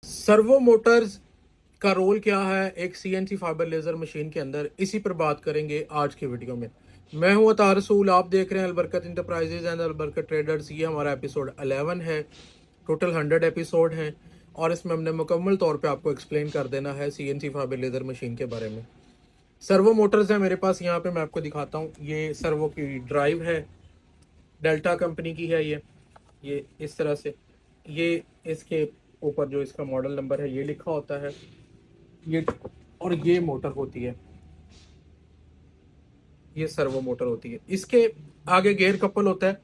Servo Motors का role क्या है एक सीएनसी फाइबर लेजर मशीन के अंदर, इसी पर बात करेंगे आज के वीडियो में। मैं हूं अतार रसूल, आप देख रहे हैं अलबरकत इंटरप्राइजेज एंड अलबरकत ट्रेडर्स। ये हमारा एपिसोड 11 है। टोटल 100 एपिसोड हैं और इसमें हमने मुकम्मल तौर पे आपको एक्सप्लेन कर देना है सीएनसी फाइबर लेजर मशीन के बारे में। सर्वो मोटर्स है मेरे पास, यहाँ पे मैं आपको दिखाता हूँ। ये सर्वो की ड्राइव है, डेल्टा कंपनी की है। ये इस तरह से, ये इसके ऊपर जो इसका मॉडल नंबर है ये लिखा होता है। ये और ये मोटर होती है, ये सर्वो मोटर होती है। इसके आगे गियर कपल होता है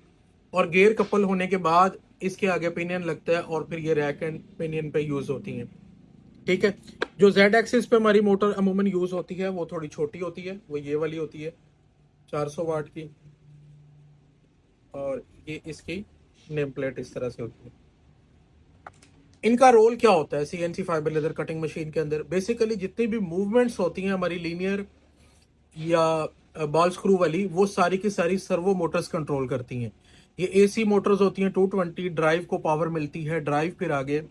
और गियर कपल होने के बाद इसके आगे पिनियन लगता है और फिर ये रैक एंड पिनियन पे यूज होती है। ठीक है। जो जेड एक्सिस पे हमारी मोटर अमूमन यूज होती है वो थोड़ी छोटी होती है, वो ये वाली होती है 400 वाट की, और ये इसकी नेम प्लेट इस तरह से होती है। इनका रोल क्या होता है CNC fibre leather cutting machine के अंदर? बेसिकली जितनी भी मूवमेंट्स होती हैं हमारी लीनियर या बॉल स्क्रू वाली, वो सारी की सारी सर्वो मोटर्स कंट्रोल करती हैं। ये एसी मोटर्स होती हैं 220, ड्राइव को पावर मिलती है, ड्राइव फिर आगे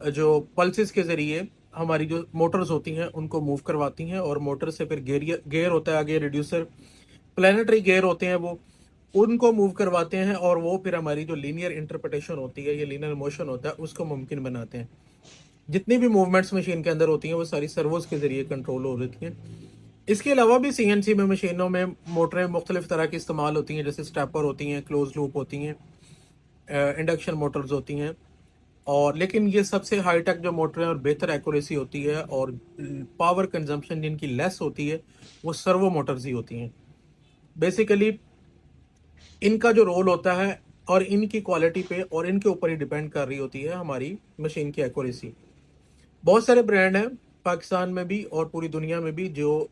जो पल्सेस के जरिए हमारी जो मोटर्स होती हैं उनको मूव करवाती हैं, और मोटर से फिर गेयर होता है आगे रिड्यूसर, प्लानिटरी गेयर होते हैं वो, उनको मूव करवाते हैं, और वो फिर हमारी जो लीनियर इंटरप्रिटेशन होती है, ये लीनियर मोशन होता है, उसको मुमकिन बनाते हैं। जितनी भी मूवमेंट्स मशीन के अंदर होती हैं वो सारी सर्वोस के जरिए कंट्रोल हो रही हैं। इसके अलावा भी सीएनसी में मशीनों में मोटरें मुख्तलिफ तरह की इस्तेमाल होती हैं, जैसे स्टेपर होती हैं, क्लोज लूप होती हैं, इंडक्शन मोटर्स होती हैं, और लेकिन ये सबसे हाईटेक जो मोटरें और बेहतर एक्यूरेसी होती है और पावर कंजम्पशन जिनकी लेस होती है, वो सर्वो मोटर्स ही होती हैं। बेसिकली इनका जो रोल होता है और इनकी क्वालिटी पे और इनके ऊपर ही डिपेंड कर रही होती है हमारी मशीन की एक्यूरेसी। बहुत सारे ब्रांड हैं पाकिस्तान में भी और पूरी दुनिया में भी जो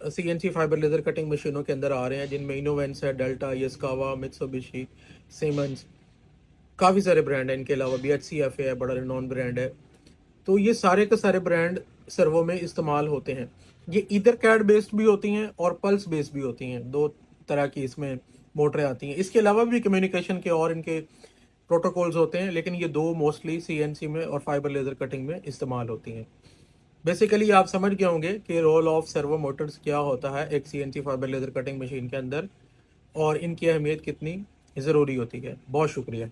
सीएनसी फाइबर लेजर कटिंग मशीनों के अंदर आ रहे हैं, जिनमें इनोवेंस है, डेल्टा, यस्कावा, मित्सुबिशी, सीमेंस, काफ़ी सारे ब्रांड हैं। इनके अलावा BHCFA है, बड़ा रिनॉन ब्रांड है। तो ये सारे के सारे ब्रांड सर्वो में इस्तेमाल होते हैं। ये इधर कैड बेस्ड भी होती हैं और पल्स बेस्ड भी होती हैं, दो तरह की इसमें मोटरें आती हैं। इसके अलावा भी कम्युनिकेशन के और इनके प्रोटोकॉल्स होते हैं, लेकिन ये दो मोस्टली सीएनसी में और फाइबर लेजर कटिंग में इस्तेमाल होती हैं। बेसिकली आप समझ गए होंगे कि रोल ऑफ सर्वो मोटर्स क्या होता है एक CNC fibre laser cutting machine के अंदर, और इनकी अहमियत कितनी ज़रूरी होती है। बहुत शुक्रिया।